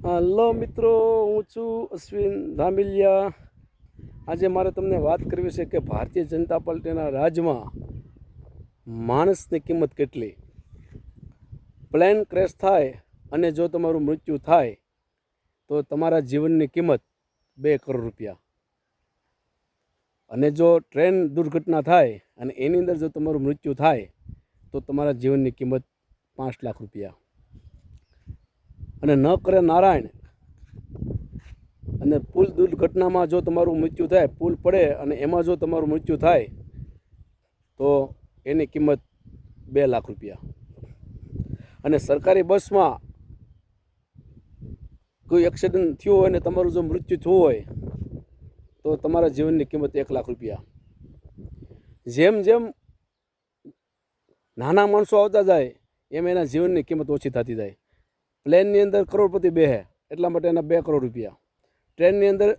Hello મિત્રો, હું છું અશ્વિન ધામિલિયા. આજે મારે તમને વાત કરવી છે કે ભારતીય જનતા પાર્ટીના રાજમાં માણસની કિંમત કેટલી. પ્લેન ક્રેશ થાય અને જો તમારું મૃત્યુ થાય તો તમારા જીવનની કિંમત 2 કરોડ રૂપિયા. અને જો ટ્રેન દુર્ઘટના થાય અને એની અંદર જો તમારું મૃત્યુ થાય તો તમારા જીવનની કિંમત 5 લાખ રૂપિયા. અને ન કરે નારાયણ અને પુલ દુર્ઘટનામાં જો તમારું મૃત્યુ થાય, પુલ પડે અને એમાં જો તમારું મૃત્યુ થાય તો એની કિંમત 2 લાખ રૂપિયા. અને સરકારી બસમાં કોઈ એક્સિડન્ટ થયું હોય ને તમારું જો મૃત્યુ થયું હોય તો તમારા જીવનની કિંમત 1 લાખ રૂપિયા. જેમ જેમ નાના માણસો આવતા જાય એમ એના જીવનની કિંમત ઓછી થતી જાય. પ્લેનની અંદર કરોડપતિ બેહે એટલા માટે એના 2 કરોડ રૂપિયા. ટ્રેનની અંદર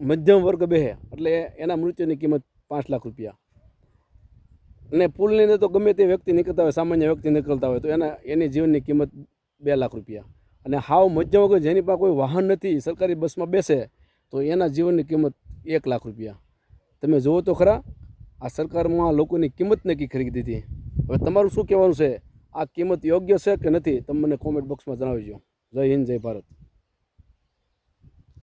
મધ્યમ વર્ગ બેહે એટલે એના મૃત્યુની કિંમત 5 લાખ રૂપિયા. અને પુલની અંદર તો ગમે તે વ્યક્તિ નીકળતા હોય, સામાન્ય વ્યક્તિ નીકળતા હોય તો એની જીવનની કિંમત 2 લાખ રૂપિયા. અને હાવ મધ્યમ વર્ગ જેની પાસે કોઈ વાહન નથી, સરકારી બસમાં બેસે તો એના જીવનની કિંમત 1 લાખ રૂપિયા. તમે જુઓ તો ખરા, આ સરકારમાં લોકોની કિંમત નક્કી કરી દીધી. હવે તમારું શું કહેવાનું છે? આ કિંમત યોગ્ય છે કે નથી? તમે મને કોમેન્ટ બોક્સમાં જણાવજો. જય હિન્દ, જય ભારત.